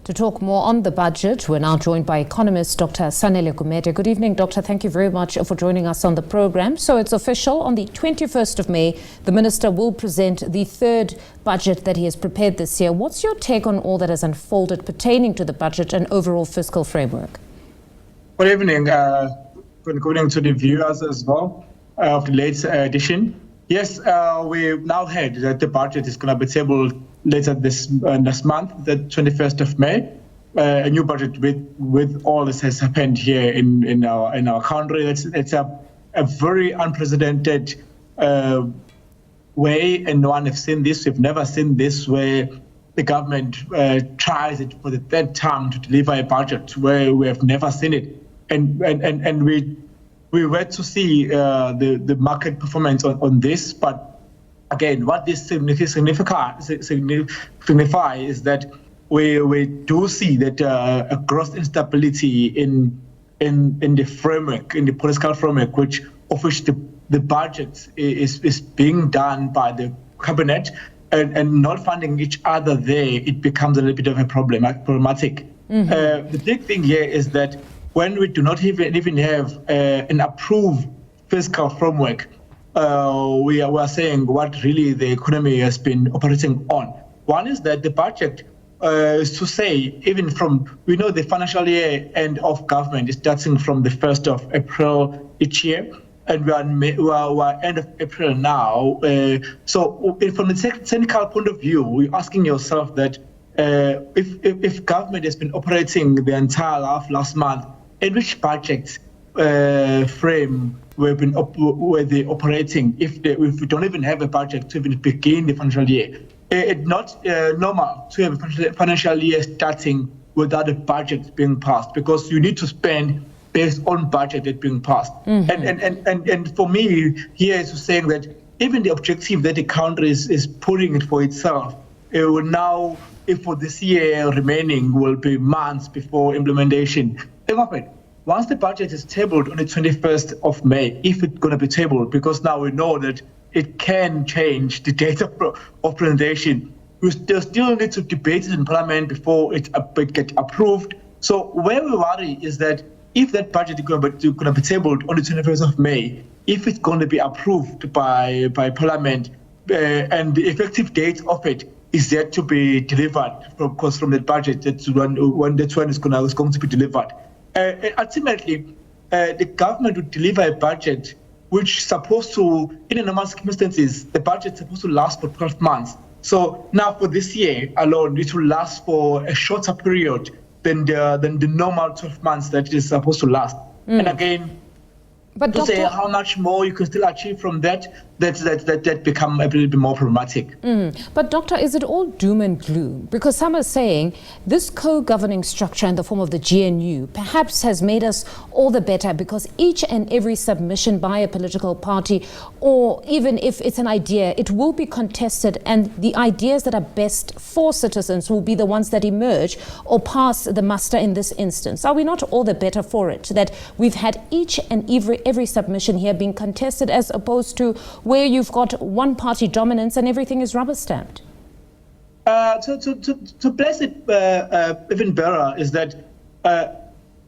To talk more on the budget, we're now joined by Economist Doctor Sanele Gumede. Good evening, Doctor. Thank you very much for joining us on the program. So it's official. On the 21st of May, the Minister will present the third budget that he has prepared this year. What's your take on all that has unfolded pertaining to the budget and overall fiscal framework? Good evening. Good evening to the viewers as well of the latest edition. Yes, we now heard that the budget is going to be tabled later this month, the 21st of May. A new budget with all this has happened here in our country. It's a very unprecedented way, and no one has seen this. We've never seen this, where the government tries it for the third time to deliver a budget where we have never seen it. And we were to see the market performance on this, but again, what this signifies is that we do see that a gross instability in the framework, in the political framework, of which the budget is being done by the cabinet, and not finding each other there, it becomes a little bit of a problematic. Mm-hmm. The big thing here is that when we do not even have an approved fiscal framework, we are saying what really the economy has been operating on. One is that the budget is to say, even we know the financial year end of government is starting from the 1st of April each year, and we are end of April now. So from the technical point of view, we're asking yourself that if government has been operating the entire last month, in which budget frame were they operating if we don't even have a budget to even begin the financial year? It's not normal to have a financial year starting without a budget being passed, because you need to spend based on budget that being passed. Mm-hmm. And for me, here is saying that even the objective that the country is putting it for itself, it will now, if for this year remaining, will be months before implementation. Once the budget is tabled on the 21st of May, if it's going to be tabled, because now we know that it can change the date of presentation, we still need to debate it in Parliament before it gets approved. So where we worry is that if that budget is going to be tabled on the 21st of May, if it's going to be approved by Parliament, and the effective date of it is yet to be delivered, of course, from the budget, that's when that one is going to be delivered. Ultimately, the government would deliver a budget which is supposed to, in normal circumstances, the budget is supposed to last for 12 months. So now for this year alone, it will last for a shorter period than the normal 12 months that it is supposed to last. And again, but to say how much more you can still achieve from that become a little bit more problematic. But Doctor, is it all doom and gloom? Because some are saying this co-governing structure in the form of the GNU perhaps has made us all the better, because each and every submission by a political party, or even if it's an idea, it will be contested, and the ideas that are best for citizens will be the ones that emerge or pass the muster in this instance. Are we not all the better for it, that we've had each and every submission here being contested, as opposed to where you've got one party dominance and everything is rubber stamped? To place it even better is that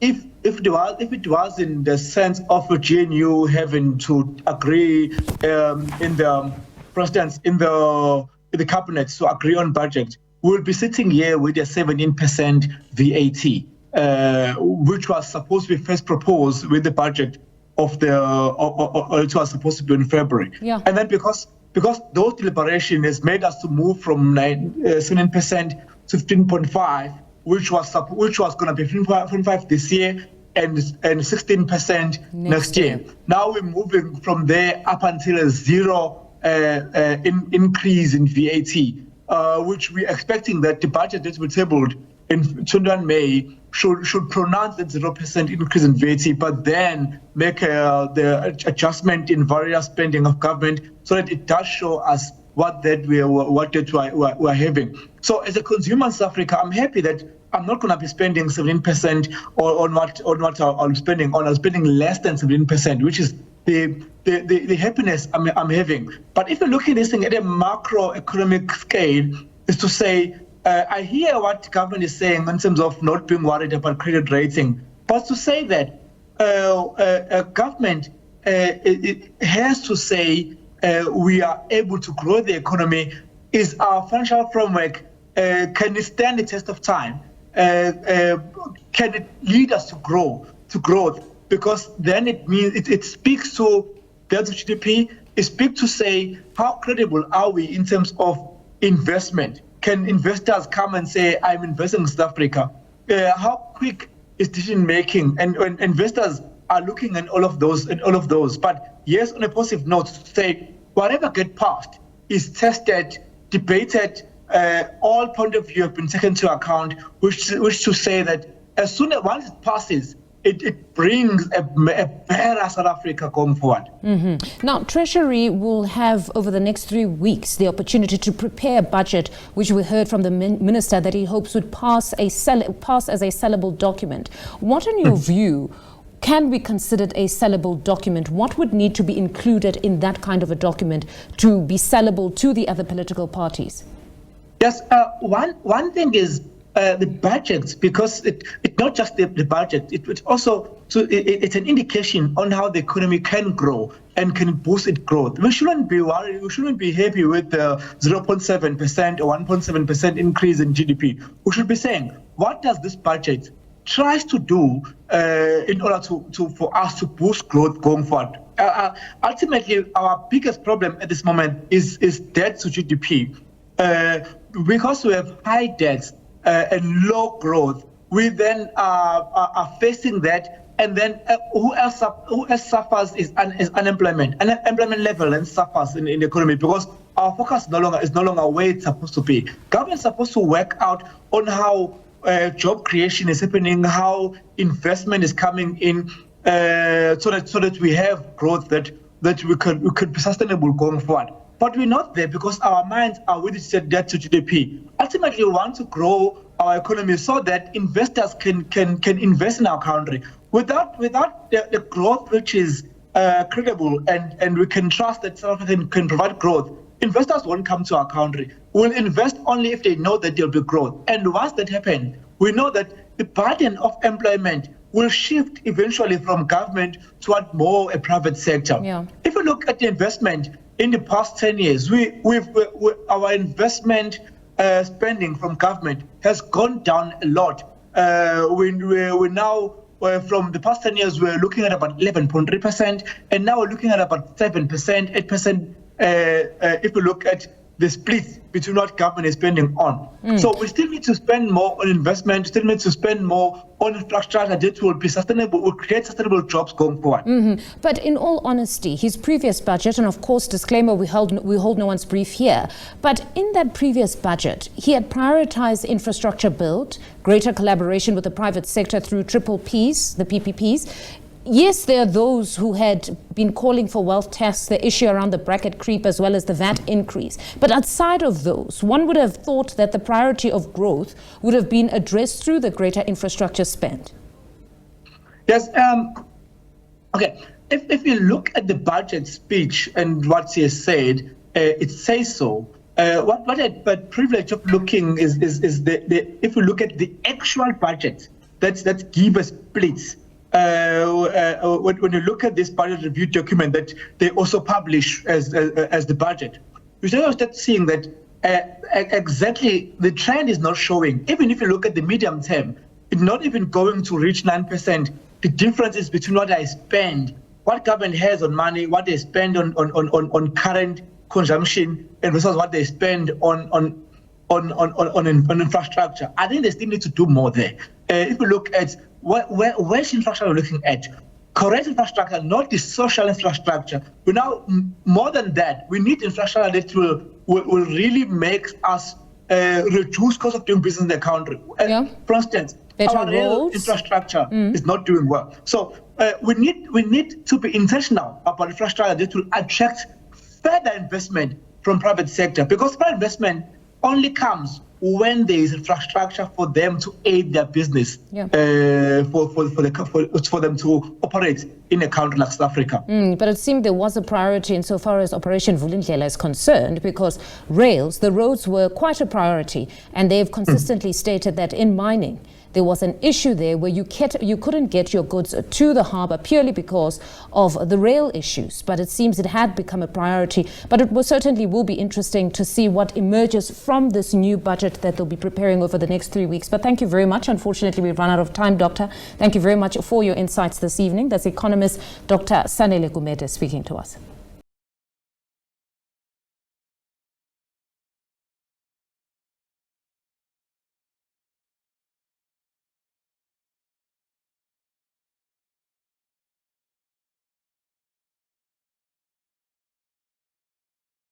if it was in the sense of a GNU having to agree for instance, in the cabinet to agree on budget, we'll be sitting here with a 17% VAT, which was supposed to be first proposed with the budget it was supposed to be in February. Yeah. And then because those deliberation has made us to move from 7% to 15.5, which was going to be 15.5 this year and 16% next year. Now we're moving from there up until a zero increase in VAT, which we're expecting that the budget that we tabled in 21 May should pronounce that 0% increase in VAT, but then make the adjustment in various spending of government so that it does show us what we're having. So as a consumer in South Africa, I'm happy that I'm not going to be spending 17% on what I'm spending on. I'm spending less than 17%, which is the happiness I'm having. But if you're looking at this thing at a macroeconomic scale, is to say I hear what government is saying in terms of not being worried about credit rating, but to say that government it has to say we are able to grow the economy. Is our financial framework, can it stand the test of time? Can it lead us to growth? Because then it means it speaks to debt to GDP. It speaks to say how credible are we in terms of investment. Can investors come and say, I'm investing in South Africa? How quick is decision making? And investors are looking at all of those. But yes, on a positive note, to say whatever get passed is tested, debated, all point of view have been taken into account, which to say that as soon as once it passes, it brings a better South Africa going forward. Mm-hmm. Now, Treasury will have over the next 3 weeks the opportunity to prepare a budget, which we heard from the minister that he hopes would pass as a sellable document. What, in your view, can be considered a sellable document? What would need to be included in that kind of a document to be sellable to the other political parties? Yes, one thing is the budget, because it's not just the budget, it's also it's an indication on how the economy can grow and can boost its growth. We shouldn't be worried, we shouldn't be happy with the 0.7% or 1.7% increase in GDP. We should be saying, what does this budget tries to do in order for us to boost growth going forward? Ultimately, our biggest problem at this moment is debt to GDP. Because we have high debts and low growth, we then are facing that, and then who else suffers is unemployment. Unemployment level and suffers in the economy because our focus is no longer where it's supposed to be. Government is supposed to work out on how job creation is happening, how investment is coming in, so that we have growth that we could be sustainable going forward. But we're not there because our minds are with debt to GDP. Ultimately, we want to grow our economy so that investors can invest in our country. Without the growth which is credible and we can trust that South Africa can provide growth, investors won't come to our country. We'll invest only if they know that there'll be growth. And once that happens, we know that the burden of employment will shift eventually from government toward more a private sector. Yeah. If you look at the investment in the past 10 years, our investment spending from government has gone down a lot. We now, from the past 10 years, we're looking at about 11.3%, and now we're looking at about 7%, 8%, if we look at the split between what government is spending on. So we still need to spend more on investment, still need to spend more on infrastructure that will be sustainable, will create sustainable jobs going forward. Mm-hmm. But in all honesty, his previous budget, and of course, disclaimer, we hold no one's brief here, but in that previous budget, he had prioritized infrastructure build, greater collaboration with the private sector through triple Ps, the PPPs. Yes, there are those who had been calling for wealth tax, the issue around the bracket creep as well as the VAT increase. But outside of those, one would have thought that the priority of growth would have been addressed through the greater infrastructure spend. Yes. Okay. If you look at the budget speech and what he has said, it says so. What I privilege of looking is if you look at the actual budget that give us splits. When you look at this budget review document that they also publish as the budget, you start seeing that exactly the trend is not showing. Even if you look at the medium term, it's not even going to reach 9%. The difference is between what I spend, what government has on money, what they spend on current consumption, and versus what they spend on infrastructure. I think they still need to do more there. If you look at where's infrastructure we're looking at, correct infrastructure, not the social infrastructure. We now, more than that, we need infrastructure that will really make us reduce cost of doing business in the country. Yeah. For instance, better our rail roads. infrastructure is not doing well. So we need to be intentional about infrastructure that will attract further investment from private sector, because private investment only comes when there is infrastructure for them to aid their business, for them to operate in a country like South Africa. But it seemed there was a priority insofar as Operation Vulindlela is concerned, because the roads were quite a priority, and they've consistently stated that in mining, there was an issue there where you couldn't get your goods to the harbour purely because of the rail issues. But it seems it had become a priority. But it certainly will be interesting to see what emerges from this new budget that they'll be preparing over the next 3 weeks. But thank you very much. Unfortunately, we've run out of time, Doctor. Thank you very much for your insights this evening. That's Economist Doctor Sanele Gumede speaking to us.